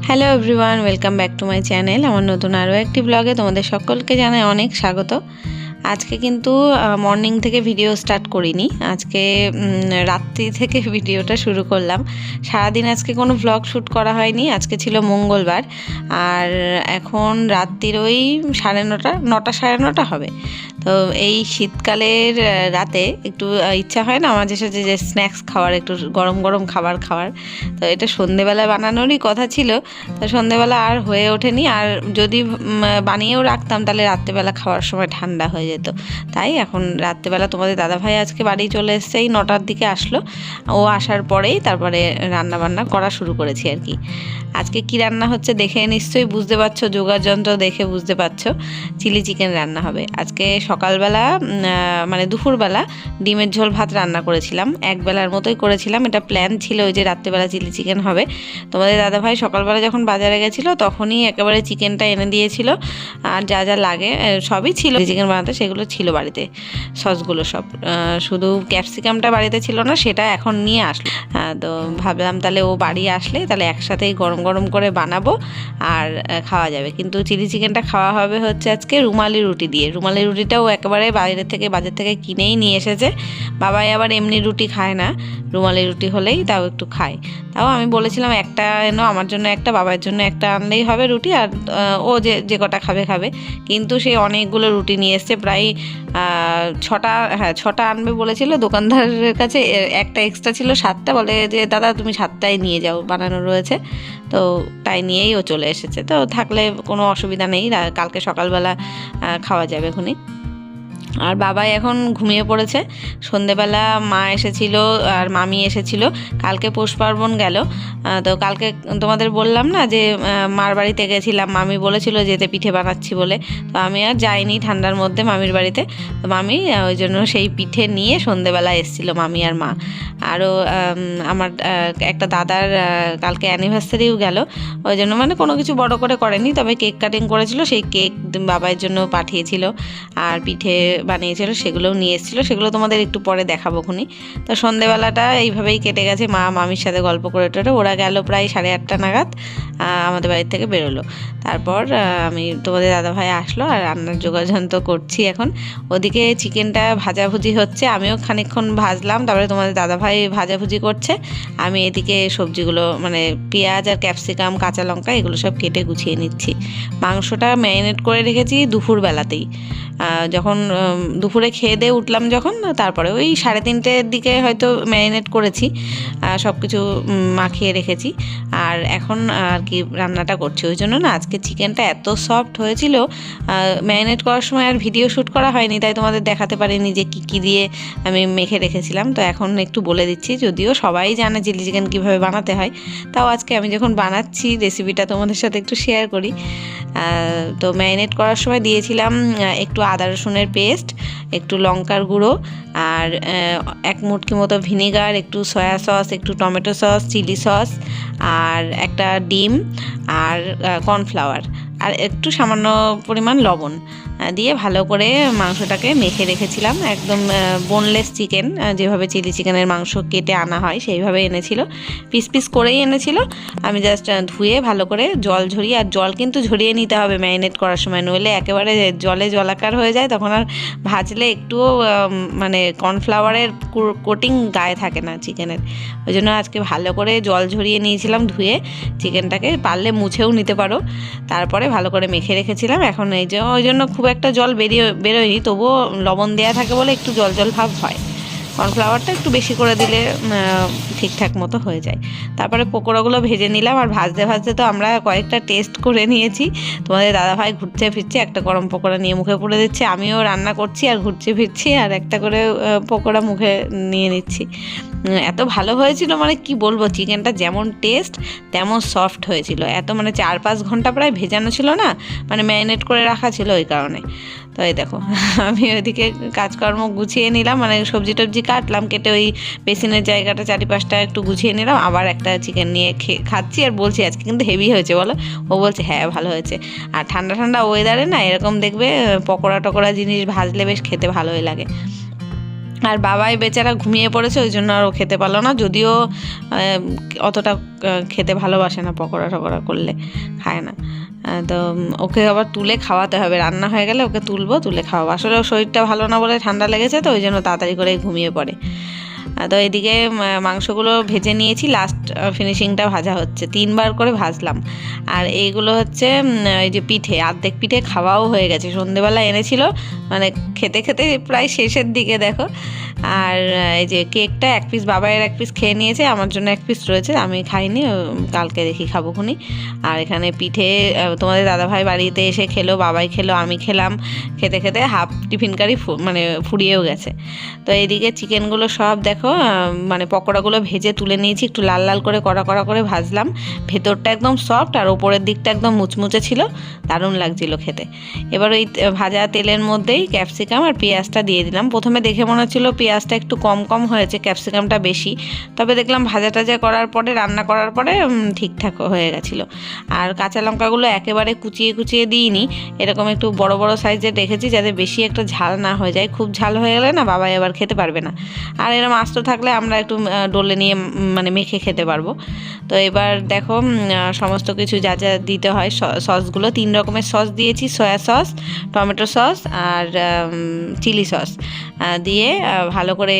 Hello everyone, welcome back to my channel. আমার নতুন আরও একটি ব্লগে তোমাদের সকলকে জানাই অনেক স্বাগত। আজকে কিন্তু মর্নিং থেকে ভিডিও স্টার্ট করিনি, আজকে রাত্রি থেকে ভিডিওটা শুরু করলাম। সারাদিন আজকে কোনো ভ্লগ শ্যুট করা হয়নি, আজকে ছিল মঙ্গলবার। আর এখন রাত্রির ওই 9:30 সাড়ে 9টা হবে। তো এই শীতকালের রাতে একটু ইচ্ছা হয় না মাঝে সাঝে যে স্ন্যাক্স খাওয়ার, একটু গরম গরম খাবার খাওয়ার। তো এটা সন্ধেবেলা বানানোরই কথা ছিল, তো সন্ধেবেলা আর হয়ে ওঠেনি। আর যদি বানিয়েও রাখতাম তাহলে রাত্রেবেলা খাওয়ার সময় ঠান্ডা হয়ে যেত। তাই এখন রাত্রেবেলা তোমাদের দাদাভাই আজকে বাড়ি চলে এসছে, এই 9টার দিকে আসলো। ও আসার পরেই তারপরে রান্না বান্না করা শুরু করেছি আর কি। আজকে কি রান্না হচ্ছে দেখে নিশ্চয়ই বুঝতে পারছো, যোগার যন্ত্র দেখে বুঝতে পারছো। চিলি চিকেন রান্না হবে আজকে। সকালবেলা মানে দুপুরবেলা ডিমের ঝোল ভাত রান্না করেছিলাম, একবেলার মতোই করেছিলাম। এটা প্ল্যান ছিল ওই যে রাত্রেবেলা চিলি চিকেন হবে। তোমাদের দাদাভাই সকালবেলা যখন বাজারে গেছিলো তখনই একেবারে চিকেনটা এনে দিয়েছিল, আর যা যা লাগে সবই ছিল চিকেন বানাতে, সেগুলো ছিল বাড়িতে, সসগুলো সব। শুধু ক্যাপসিকামটা বাড়িতে ছিল না, সেটা এখন নিয়ে আসলো। তো ভাবলাম তাহলে ও বাড়ি আসলে তাহলে একসাথেই গরম গরম করে বানাবো আর খাওয়া যাবে। কিন্তু চিলি চিকেনটা খাওয়া হবে হচ্ছে আজকে রুমালি রুটি দিয়ে। রুমালি রুটিটাও একেবারে বাজার থেকে কিনেই নিয়ে এসেছে। বাবাই আবার এমনি রুটি খায় না, রুমালি রুটি হলেই তাও একটু খায়। তাও আমি বলেছিলাম একটা এনো, আমার জন্য একটা, বাবার জন্য একটা আনলেই হবে রুটি, আর ও যে কটা খাবে। কিন্তু সে অনেকগুলো রুটি নিয়ে এসছে, প্রায় 6টা আনবে বলেছিল। দোকানদারের কাছে একটা এক্সট্রা ছিল, 7টা। বলে যে দাদা তুমি 7টাই নিয়ে যাও, বানানো রয়েছে। তো তাই নিয়েই ও চলে এসেছে। তো থাকলে কোনো অসুবিধা নেই, কালকে সকালবেলা খাওয়া যাবে এখনই। আর বাবাই এখন ঘুমিয়ে পড়েছে। সন্ধেবেলা মা এসেছিল আর মামি এসেছিল, কালকে পৌষ পার্বণ গেল। তো কালকে তোমাদের বললাম না যে মার বাড়িতে গেছিলাম, মামি বলেছিল যেতে পিঠে বানাচ্ছি বলে। তো আমি আর যাইনি ঠান্ডার মধ্যে মামির বাড়িতে। তো মামি ওই জন্য সেই পিঠে নিয়ে সন্ধেবেলা এসেছিলো মামি আর মা। আরও আমার একটা দাদার কালকে অ্যানিভার্সারিও গেল, ওই জন্য মানে কোনো কিছু বড় করে করেনি, তবে কেক কাটিং করেছিল, সেই কেক বাবার জন্য পাঠিয়েছিল। আর পিঠে বানিয়েছিল সেগুলোও নিয়ে এসেছিলো, সেগুলো তোমাদের একটু পরে দেখাবো খুনি। তো সন্ধেবেলাটা এইভাবেই কেটে গেছে, মা মামির সাথে গল্প করে টোরে। ওরা গেল প্রায় 8:30 নাগাদ, আমাদের বাড়ির থেকে বেরোলো। তারপর আমি তোমাদের দাদাভাই আসলো আর রান্নার যোগাযন্ত্র করছি এখন। ওদিকে চিকেনটা ভাজাভুজি হচ্ছে, আমিও খানিকক্ষণ ভাজলাম, তারপরে তোমাদের দাদাভাই ভাজাভুজি করছে। আমি এদিকে সবজিগুলো মানে পেঁয়াজ আর ক্যাপসিকাম, কাঁচা লঙ্কা এগুলো সব কেটে গুছিয়ে নিচ্ছি। মাংসটা ম্যারিনেট করে রেখেছি দুপুরবেলাতেই, যখন দুপুরে খেয়ে দিয়ে উঠলাম যখন, তারপরে ওই 3:30 দিকে হয়তো ম্যারিনেট করেছি, সব কিছু মাখিয়ে রেখেছি। আর এখন আর কি রান্নাটা করছি। ওই জন্য না আজকে চিকেনটা এত সফট হয়েছিল, ম্যারিনেট করার সময় আর ভিডিও শ্যুট করা হয়নি, তাই তোমাদের দেখাতে পারিনি যে কী দিয়ে আমি মেখে রেখেছিলাম। তো এখন একটু বলে দিচ্ছি, যদিও সবাই জানে চিলি চিকেন কীভাবে বানাতে হয়, তাও আজকে আমি যখন বানাচ্ছি রেসিপিটা তোমাদের সাথে একটু শেয়ার করি। তো ম্যারিনেট করার সময় দিয়েছিলাম একটু আদা রসুনের পেস্ট, একটু লঙ্কার গুঁড়ো, আর 1 মুটকি মতো ভিনেগার, একটু সয়া সস, একটু টমেটো সস, চিলি সস, আর একটা ডিম, আর কর্নফ্লাওয়ার, আর একটু সামান্য পরিমাণ লবণ দিয়ে ভালো করে মাংসটাকে মেখে রেখেছিলাম। একদম বোনলেস চিকেন, যেভাবে চিলি চিকেনের মাংস কেটে আনা হয় সেইভাবে এনেছিল, পিস পিস করেই এনেছিল। আমি জাস্ট ধুয়ে ভালো করে জল ঝরিয়ে, আর জল কিন্তু ঝরিয়ে নিতে হবে ম্যারিনেট করার সময়, নইলে একেবারে জলাকার হয়ে যায়, তখন আর ভাজলে একটুও মানে কর্নফ্লাওয়ারের কোটিং গায়ে থাকে না চিকেনের। ওই জন্য আজকে ভালো করে জল ঝরিয়ে নিয়েছিলাম ধুয়ে। চিকেনটাকে পারলে মুছেও নিতে পারো। তারপরে ভালো করে মেখে রেখেছিলাম। এখন এই যে ওই জন্য খুব একটা জল বেরোয়নি, তবুও লবণ দেওয়া থাকে বলে একটু জল ভাব হয়। কর্নফ্লাওয়ারটা একটু বেশি করে দিলে ঠিকঠাক মতো হয়ে যায়। তারপরে পকোড়াগুলো ভেজে নিলাম, আর ভাজতে তো আমরা কয়েকটা টেস্ট করে নিয়েছি। তোমাদের দাদাভাই ঘুরছে ফিরছে একটা গরম পকোড়া নিয়ে মুখে পুরে দিচ্ছে, আমিও রান্না করছি আর ঘুরছি ফিরছি আর একটা করে পকোড়া মুখে নিয়ে নিচ্ছি। এত ভালো হয়েছিল মানে কি বলবো, চিকেনটা যেমন টেস্ট তেমন সফট হয়েছিল। এত মানে 4-5 ঘন্টা প্রায় ভেজানো ছিল না, মানে ম্যারিনেট করে রাখা ছিল ওই কারণে। তো এই দেখো আমি ওইদিকে কাজকর্ম গুছিয়ে নিলাম, মানে সবজি টবজি কাটলাম, কেটে ওই বেসিনের জায়গাটা চারিপাশটা একটু গুছিয়ে নিলাম, আবার একটা চিকেন নিয়ে খাচ্ছি। আর বলছি আজকে কিন্তু হেভি হয়েছে বলো। ও বলছে হ্যাঁ ভালো হয়েছে। আর ঠান্ডা ওয়েদারে না এরকম দেখবে পকোড়া টকোড়া জিনিস ভাজলে বেশ খেতে ভালোই লাগে। আর বাবাই বেচারা ঘুমিয়ে পড়েছে, ওই জন্য আর ও খেতে পারলো না। যদিও অতটা খেতে ভালোবাসে না, পকোড়া টকোড়া করলে খায় না। তো ওকে আবার তুলে খাওয়াতে হবে, রান্না হয়ে গেলে ওকে তুলে খাওয়াবো। আসলে ওর শরীরটা ভালো না বলে ঠান্ডা লেগেছে, তো ওই জন্য তাড়াতাড়ি করে ঘুমিয়ে পড়ে। তো এদিকে মাংসগুলো ভেজে নিয়েছি, লাস্ট ফিনিশিংটা ভাজা হচ্ছে, 3বার করে ভাজলাম। আর এইগুলো হচ্ছে এই যে পিঠে, অর্ধেক পিঠে খাওয়াও হয়ে গেছে, সন্ধেবেলা এনেছিল, মানে খেতে খেতে প্রায় শেষের দিকে দেখো। আর এই যে কেকটা 1 পিস বাবাইয়ের 1 পিস খেয়ে নিয়েছে, আমার জন্য 1 পিস রয়েছে, আমি খাইনি, কালকে দেখি খাবো খুনি। আর এখানে পিঠে তোমাদের দাদাভাই বাড়িতে এসে খেলো, বাবাই খেলো, আমি খেলাম, খেতে খেতে হাফ টিফিন কারি মানে ফুরিয়েও গেছে। তো এইদিকে চিকেনগুলো সব দেখো মানে পকোড়াগুলো ভেজে তুলে নিয়েছি, একটু লাল লাল করে কড়া কড়া করে ভাজলাম, ভেতরটা একদম সফট আর ওপরের দিকটা একদম মুচমুচে ছিল, দারুণ লাগছিল খেতে। এবার ওই ভাজা তেলের মধ্যেই ক্যাপসিকাম আর পেঁয়াজটা দিয়ে দিলাম। প্রথমে দেখে মনে হচ্ছিলো পেঁয়াজটা একটু কম কম হয়েছে, ক্যাপসিকামটা বেশি, তবে দেখলাম ভাজা টাজা করার পরে, রান্না করার পরে ঠিকঠাক হয়ে গেছিলো। আর কাঁচা লঙ্কাগুলো একেবারে কুচিয়ে কুচিয়ে দিইনি, এরকম একটু বড় বড় সাইজের রেখেছি, যাতে বেশি একটা ঝাল না হয়ে যায়, খুব ঝাল হয়ে গেলে না বাবাই আবার খেতে পারবে না। আর এরকম আস্ত থাকলে আমরা একটু ডলে নিয়ে মানে মেখে খেতে পারবো। তো এবার দেখো সমস্ত কিছু যা যা দিতে হয়, সসগুলো 3 রকমের সস দিয়েছি, সয়া সস, টমেটো সস আর চিলি সস দিয়ে ভালো করে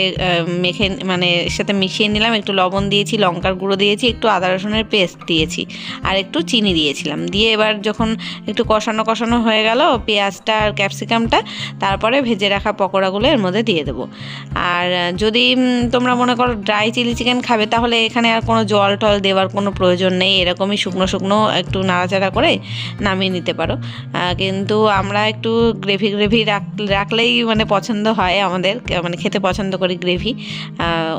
মেখে মানে সাথে মিশিয়ে নিলাম। একটু লবণ দিয়েছি, লঙ্কার গুঁড়ো দিয়েছি, একটু আদা রসুনের পেস্ট দিয়েছি, আর একটু চিনি দিয়েছিলাম। দিয়ে এবার যখন একটু কষানো কষানো হয়ে গেল পেঁয়াজটা আর ক্যাপসিকামটা, তারপরে ভেজে রাখা পকোড়াগুলো এর মধ্যে দিয়ে দেবো। আর যদি তোমরা মনে করো ড্রাই চিলি চিকেন খাবে, তাহলে এখানে আর কোনো জল টল দেওয়ার কোনো প্রয়োজন নেই, এরকমই শুকনো শুকনো একটু নাড়াচাড়া করে নামিয়ে নিতে পারো। কিন্তু আমরা একটু গ্রেভি গ্রেভি রাখলেই মানে পছন্দ হয় আমাদের, মানে খেতে পছন্দ করি গ্রেভি,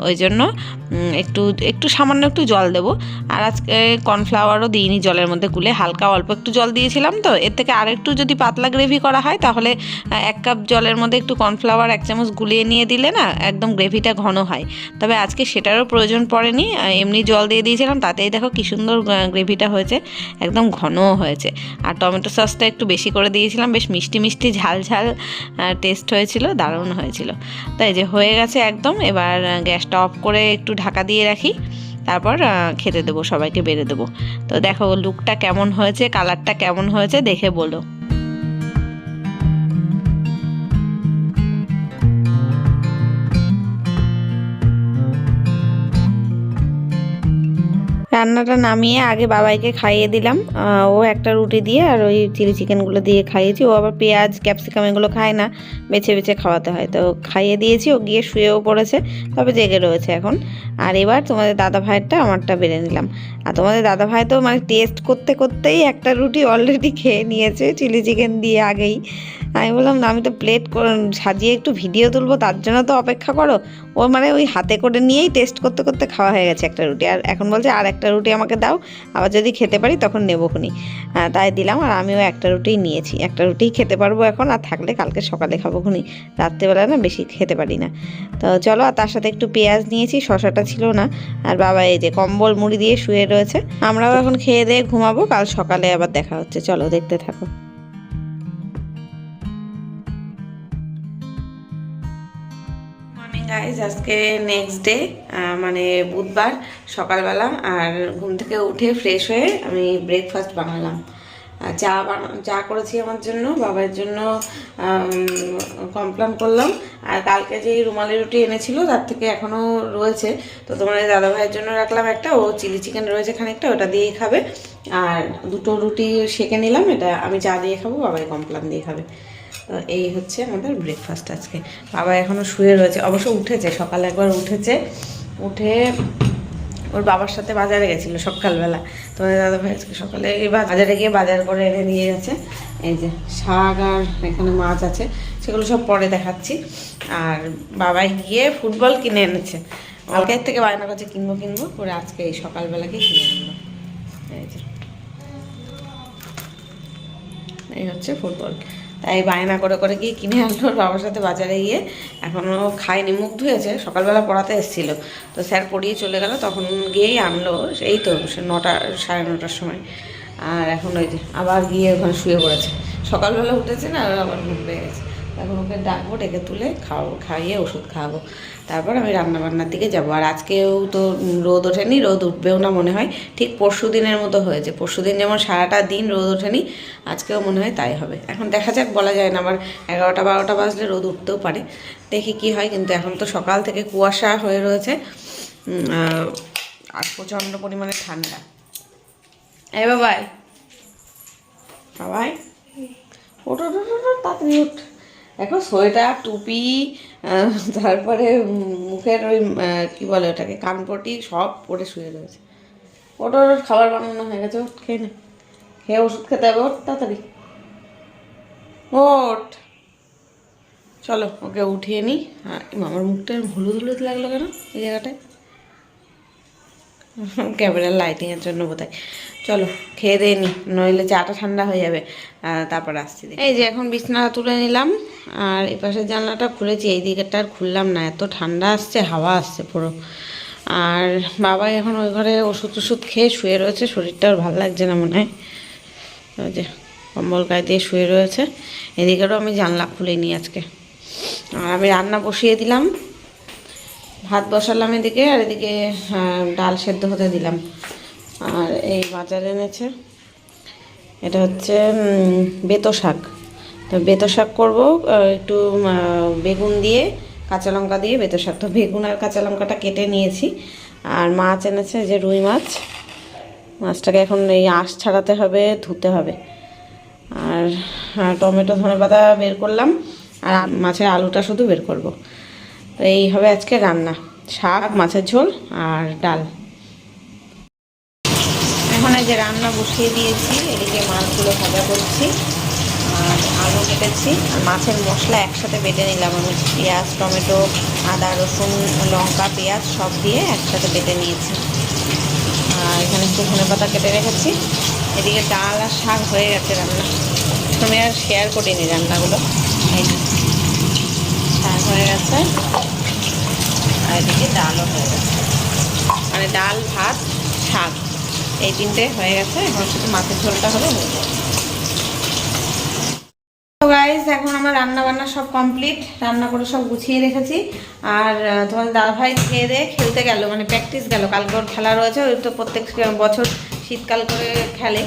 ওই জন্য একটু সামান্য একটু জল দেবো। আর আজকে কর্নফ্লাওয়ারও দিইনি জলের মধ্যে গুলে, হালকা অল্প একটু জল দিয়েছিলাম, তো এর থেকে আরেকটু যদি পাতলা গ্রেভি করা হয়, তাহলে 1 কাপ জলের মধ্যে একটু কর্নফ্লাওয়ার 1 চামচ গুলিয়ে নিয়ে দিলে না একদম গ্রেভিটা ঘন হয়। তবে আজকে সেটারও প্রয়োজন পড়েনি, এমনি জল দিয়ে দিয়েছিলাম, তাতেই দেখো কি সুন্দর গ্রেভিটা হয়েছে, একদম ঘনও হয়েছে। আর টমেটো সসটা একটু বেশি করে দিয়েছিলাম, বেশ মিষ্টি মিষ্টি ঝাল ঝাল টেস্ট হয়েছিল, দারুণ হয়েছিল। তাই যে হয়ে গেছে একদম। এবার গ্যাসটা অফ করে একটু ঢাকা দিয়ে রাখি, তারপর খেতে দেবো, সবাইকে বেড়ে দেবো। তো দেখো লুকটা কেমন হয়েছে, কালারটা কেমন হয়েছে দেখে বলো। রান্নাটা নামিয়ে আগে বাবাইকে খাইয়ে দিলাম, ও একটা রুটি দিয়ে আর ওই চিলি চিকেনগুলো দিয়ে খাইয়েছি। ও আবার পেঁয়াজ ক্যাপসিকাম এগুলো খায় না, বেছে বেছে খাওয়াতে হয়, তো খাইয়ে দিয়েছি। ও গিয়ে শুয়েও পড়েছে, তবে জেগে রয়েছে এখন। আর এবার তোমাদের দাদা ভাইয়েরটা আমারটা বেড়ে নিলাম। আর তোমাদের দাদা ভাই তো মানে টেস্ট করতে করতেই একটা রুটি অলরেডি খেয়ে নিয়েছে চিলি চিকেন দিয়ে আগেই। আমি বললাম না, আমি তো প্লেট সাজিয়ে একটু ভিডিও তুলবো, তার জন্য তো অপেক্ষা করো। ও মানে ওই হাতে করে নিয়েই টেস্ট করতে করতে খাওয়া হয়ে গেছে একটা রুটি। আর এখন বলছে আর একটা রুটি আমাকে দাও, আবার যদি খেতে পারি তখন নেবো খুনি। তাই দিলাম, আর আমিও একটা রুটিই নিয়েছি, একটা রুটিই খেতে পারবো এখন, আর থাকলে কালকে সকালে খাবো খুনি, রাত্রেবেলা না বেশি খেতে পারি না। তো চলো, আর তার সাথে একটু পেঁয়াজ নিয়েছি, শশাটা ছিল না। আর বাবা এই যে কম্বল মুড়ি দিয়ে শুয়ে রয়েছে। আমরাও এখন খেয়ে দিয়ে ঘুমাবো, কাল সকালে আবার দেখা হচ্ছে, চলো দেখতে থাকো। গাইজ আজকে নেক্সট ডে, মানে বুধবার সকালবেলা, আর ঘুম থেকে উঠে ফ্রেশ হয়ে আমি ব্রেকফাস্ট বানালাম। চা করেছি আমার জন্য, বাবার জন্য কমপ্লেন করলাম। আর কালকে যে রুমালি রুটি এনেছিল তার থেকে এখনও রয়েছে, তো তোমাদের দাদাভাইয়ের জন্য রাখলাম একটা, ও চিলি চিকেন রয়েছে খানিকটা, ওটা দিয়েই খাবে। আর 2টো রুটি সেঁকে নিলাম, এটা আমি চা দিয়ে খাবো, বাবাই কমপ্লেন দিয়ে খাবে। তো এই হচ্ছে আমাদের ব্রেকফাস্ট আজকে। বাবা এখনও শুয়ে রয়েছে, অবশ্য উঠেছে, সকালে একবার উঠেছে, উঠে ওর বাবার সাথে বাজারে গেছিলো সকালবেলা। তোমাদের দাদাভাই আজকে সকালে এই বাজারে গিয়ে বাজার করে এনে নিয়ে গেছে। এই যে শাক আর এখানে মাছ আছে, সেগুলো সব পরে দেখাচ্ছি। আর বাবাই গিয়ে ফুটবল কিনে এনেছে, কালকের থেকে বায়না করছে কিনবো কিনবো করে, আজকে এই সকালবেলাকে কিনে আনলো। এই যে এই হচ্ছে ফুটবল, তাই বায়না করে করে গিয়ে কিনে আনলো ওর বাবার সাথে বাজারে গিয়ে। এখনও খায়নি, মুখ ধুয়েছে, সকালবেলা পড়াতে এসেছিলো, তো স্যার পড়িয়ে চলে গেল, তখন গিয়েই আনলো, এই তো 9টা 9:30টার সময়। আর এখন ওই যে আবার গিয়ে ওখানে শুয়ে পড়েছে, সকালবেলা উঠেছে না, আবার ঘুম পেয়ে গেছে। এখন ওকে ডাকবো, ডেকে তুলে খাওয়াবো, খাইয়ে ওষুধ খাওয়াবো, তারপর আমি রান্নাবান্নার দিকে যাবো। আর আজকেও তো রোদ ওঠেনি, রোদ উঠবেও না মনে হয়, ঠিক পরশু দিনের মতো হয়েছে। পরশু দিন যেমন সারাটা দিন রোদ ওঠেনি, আজকেও মনে হয় তাই হবে। এখন দেখা যাক, বলা যায় না, আবার 11টা 12টা বাজলে রোদ উঠতেও পারে, দেখি কি হয়। কিন্তু এখন তো সকাল থেকে কুয়াশা হয়ে রয়েছে আর প্রচণ্ড পরিমাণে ঠান্ডা। এই বাবাই, বাবাই ওঠ ওঠ ওঠ ওঠ, তাড়াতাড়ি ওঠ। এখন সোয়েটার, টুপি, তারপরে মুখের ওই কী বলে ওটাকে, কানপটি সব পরে শুয়ে রয়েছে। ওঠ ওঠ, খাবার বানানো হয়ে গেছে, ওঠ খেয়ে নে, খেয়ে ওষুধ খেতে হবে, ওঠ তাড়াতাড়ি ওঠ। চলো ওকে উঠিয়ে নিই। আর আমার মুখটা হলুদ হলুদ লাগলো কেন এই জায়গাটায়? ক্যামেরার লাইটিংয়ের জন্য বোধহয়। চলো খেয়ে দিয়ে নি, নইলে চাটা ঠান্ডা হয়ে যাবে, তারপর আসছি। এই যে এখন বিছানাটা তুলে নিলাম, আর এই পাশের জানলাটা খুলেছি, এই দিকেরটা আর খুললাম না, এত ঠান্ডা আসছে, হাওয়া আসছে পুরো। আর বাবা এখন ওই ঘরে ওষুধ টষুধ খেয়ে শুয়ে রয়েছে, শরীরটা আর ভালো লাগছে না মনে হয়, ওই যে কম্বল গায়ে দিয়ে শুয়ে রয়েছে। এদিকেরও আমি জানলা খুলিনি আজকে। আর আমি রান্না বসিয়ে দিলাম, ভাত বসালাম এদিকে, আর এদিকে ডাল সেদ্ধ হতে দিলাম। আর এই বাজারে এনেছে, এটা হচ্ছে বেতো শাক। তো বেতো শাক করবো একটু বেগুন দিয়ে, কাঁচা লঙ্কা দিয়ে বেতো শাক। তো বেগুন আর কাঁচা লঙ্কাটা কেটে নিয়েছি। আর মাছ এনেছে, যে রুই মাছ, মাছটাকে এখন এই আঁশ ছাড়াতে হবে, ধুতে হবে। আর টমেটো ধনেপাতা বের করলাম, আর মাছের আলুটা শুধু বের করব। তো এই হবে আজকে রান্না, শাক, মাছের ঝোল আর ডাল। এখন এই যে রান্না বসিয়ে দিয়েছি, এদিকে মাছগুলো ভাজা করছি, আর আলু কেটেছি, আর মাছের মশলা একসাথে বেটে নিলাম আমি। পেঁয়াজ, টমেটো, আদা, রসুন, লঙ্কা, পেঁয়াজ সব দিয়ে একসাথে বেটে নিয়েছি। আর এখানে একটু ধনেপাতা কেটে রেখেছি। এদিকে ডাল আর শাক হয়ে গেছে রান্না, আমি আর শেয়ার করিনি রান্নাগুলো। এই শাক হয়ে গেছে, আর এদিকে ডালও হয়ে গেছে, মানে ডাল, ভাত, শাক, এই তিনটে হয়ে গেছে। এখন শুধু মাছের ঝোলটা হলে হয়ে যাবে। তো গাইস, এখন আমার রান্না বান্না সব কমপ্লিট, রান্না করে সব গুছিয়ে রেখেছি। আর তোমার দাদাভাই খেয়ে দিয়ে খেলতে গেল, মানে প্র্যাকটিস গেল, কালকে ওর খেলা রয়েছে, ওই তো প্রত্যেক বছর শীতকাল করে খেলে,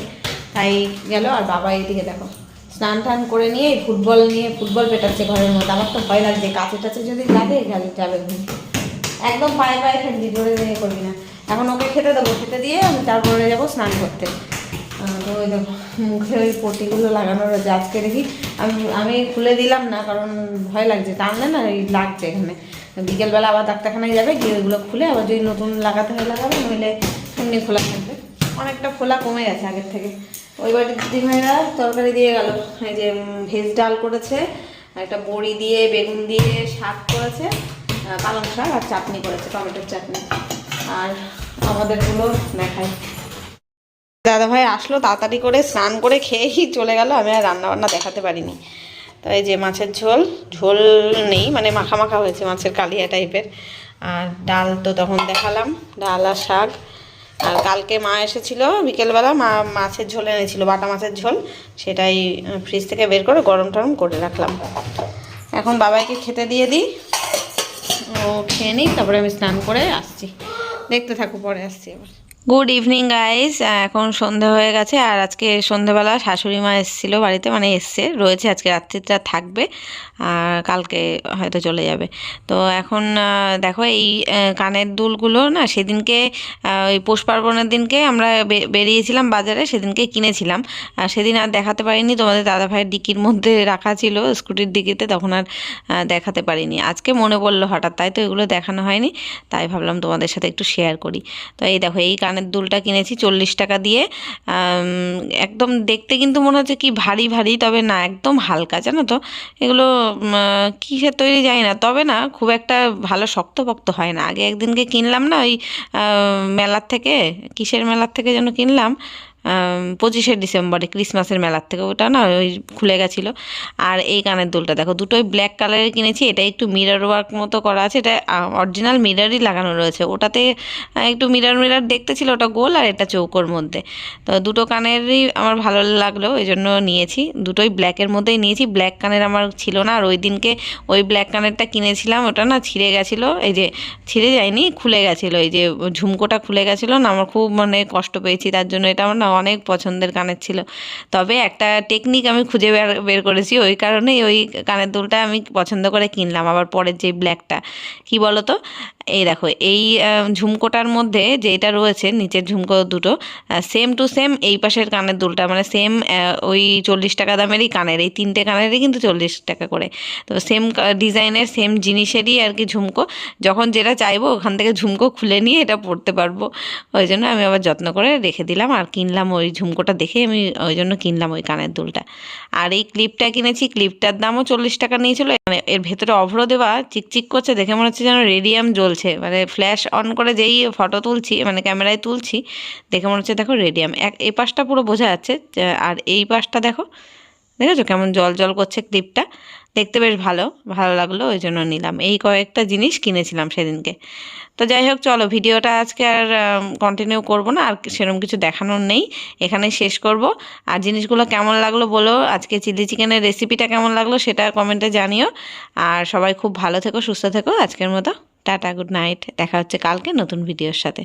তাই গেল। আর বাবা এইদিকে দেখো স্নান টান করে নিয়ে ফুটবল পেটাচ্ছে ঘরের মধ্যে। আমার তো ভয় লাগছে, কাছে টাছে যদি লাগে যাবে ঘুম, একদম পায়ে পায়ে ফেলবি, জোরে জোরে করবি না। এখন ওকে খেতে দেবো, খেতে দিয়ে আমি তারপরে যাবো স্নান করতে। তো ওই দেখো মুখে ওই পটিগুলো লাগানো রয়েছে, আজকে দেখি আমি খুলে দিলাম না, কারণ ভয় লাগছে, টানলে না ওই লাগছে এখানে। বিকেলবেলা আবার ডাক্তারখানায় যাবে, গিয়ে ওইগুলো খুলে আবার যদি নতুন লাগাতে হয় লাগাবে, নইলে এমনি খোলা থাকবে। অনেকটা খোলা কমে গেছে আগের থেকে। ওই বাড়ির দিদিভাইরা তরকারি দিয়ে গেল, এই যে ভেজ ডাল করেছে, একটা বড়ি দিয়ে, বেগুন দিয়ে শাক করেছে, পালং শাক, আর চাটনি করেছে, টমেটোর চাটনি। আর আমাদেরগুলো দেখায়। দাদাভাই আসলো, তাড়াতাড়ি করে স্নান করে খেয়েই চলে গেল, আমি আর রান্নাবান্না দেখাতে পারিনি। তো এই যে মাছের ঝোল নেই, মানে মাখা মাখা হয়েছে, মাছের কালিয়া টাইপের। আর ডাল তো তখন দেখালাম, ডাল আর শাক। আর কালকে মা এসেছিলো বিকেলবেলা, মা মাছের ঝোল এনেছিল, বাটা মাছের ঝোল, সেটাই ফ্রিজ থেকে বের করে গরম টরম করে রাখলাম। এখন বাবাইকে খেতে দিয়ে দিই, ও খেয়ে নিই, তারপরে আমি স্নান করে আসছি। দেখতে থাকো, পরে আসছি আবার। গুড ইভিনিং গাইস, এখন সন্ধে হয়ে গেছে। আর আজকে সন্ধেবেলা শাশুড়ি মা এসেছিলো বাড়িতে, মানে রয়েছে, আজকে রাত্রিটা থাকবে, আর কালকে হয়তো চলে যাবে। তো এখন দেখো এই কানের দুলগুলো না, সেদিনকে ওই পৌষ পার্বণের দিনকে আমরা বেরিয়েছিলাম বাজারে, সেদিনকে কিনেছিলাম। আর সেদিন আর দেখাতে পারিনি, তোমাদের দাদাভাইয়ের ডিকির মধ্যে রাখা ছিল, স্কুটির ডিকিতে, তখন আর দেখাতে পারিনি। আজকে মনে পড়লো হঠাৎ, তাই তো এগুলো দেখানো হয়নি, তাই ভাবলাম তোমাদের সাথে একটু শেয়ার করি। তো এই দেখো, এই কানের দুলটা কিনেছি 40 টাকা দিয়ে। একদম দেখতে কিন্তু মনে হচ্ছে কি ভারী ভারী, তবে না, একদম হালকা, জানো তো। এগুলো কিসের তৈরি জানি না, তবে না খুব একটা ভালো শক্তপোক্ত হয় না। আগে একদিনকে কিনলাম না, ওই মেলার থেকে, কিসের মেলার থেকে যেন কিনলাম, 25শে ডিসেম্বরে ক্রিসমাসের মেলার থেকে, ওটা না ওই খুলে গেছিলো। আর এই কানের দুলটা দেখো, দুটোই ব্ল্যাক কালারের কিনেছি। এটা একটু মিরর ওয়ার্ক মতো করা আছে, এটা অরিজিনাল মিররই লাগানো রয়েছে। ওটাতে একটু মিরর মিরর দেখতে ছিল, ওটা গোল আর এটা চৌকোর মধ্যে। তো দুটো কানেরই আমার ভালো লাগলো, এই জন্য নিয়েছি। দুটোই ব্ল্যাকের মধ্যেই নিয়েছি, ব্ল্যাক কানের আমার ছিল না। আর ওই দিনকে ওই ব্ল্যাক কানেরটা কিনেছিলাম, ওটা না ছিঁড়ে গেছিলো, এই যে ছিঁড়ে যায়নি, খুলে গেছিলো, এই যে ঝুমকোটা খুলে গেছিলো না, আমার খুব মানে কষ্ট পেয়েছি তার জন্য। এটা আমার না অনেক পছন্দের কানের ছিল। তবে একটা টেকনিক আমি খুঁজে বের করেছি, ওই কারণেই ওই কানের দুলটা আমি পছন্দ করে কিনলাম। আবার পরের যে ব্ল্যাকটা, কি বলো তো, এই দেখো এই ঝুমকোটার মধ্যে যেটা রয়েছে নিচের ঝুমকো দুটো সেম টু সেম এই পাশের কানের দুলটা, মানে সেম ওই 40 টাকা দামেরই কানের, এই 3টে কানেরই কিন্তু 40 টাকা করে। তো সেম ডিজাইনের সেম জিনিসেরই আর কি ঝুমকো, যখন যেটা চাইবো ওখান থেকে ঝুমকো খুলে নিয়ে এটা পরতে পারবো। ওই জন্য আমি আবার যত্ন করে রেখে দিলাম আর কিনলাম, ওই ঝুমকোটা দেখে আমি ওই জন্য কিনলাম ওই কানের দুলটা। আর এই ক্লিপটা কিনেছি, ক্লিপটার দামও 40 টাকা নিয়েছিল। মানে এর ভেতরে অভ্র দেওয়া, চিকচিক করছে, দেখে মনে হচ্ছে যেন রেডিয়াম জ্বলছে, মানে ফ্ল্যাশ অন করে যেই ফটো তুলছি, মানে ক্যামেরায় তুলছি, দেখে মনে হচ্ছে দেখো রেডিয়াম। এই পাশটা পুরো বোঝা যাচ্ছে, আর এই পাশটা দেখো, দেখেছো কেমন জল জল করছে ক্লিপটা, দেখতে বেশ ভালো ভালো লাগলো, ওই জন্য নিলাম। এই কয়েকটা জিনিস কিনেছিলাম সেদিনকে। তো যাই হোক, চলো ভিডিওটা আজকে আর কন্টিনিউ করব না, আর সেরকম কিছু দেখানোর নেই, এখানেই শেষ করব। আর জিনিসগুলো কেমন লাগলো বলো, আজকে চিলি চিকেনের রেসিপিটা কেমন লাগলো সেটা কমেন্টে জানিও। আর সবাই খুব ভালো থেকো, সুস্থ থেকো। আজকের মতো টাটা, গুড নাইট, দেখা হচ্ছে কালকে নতুন ভিডিওর সাথে।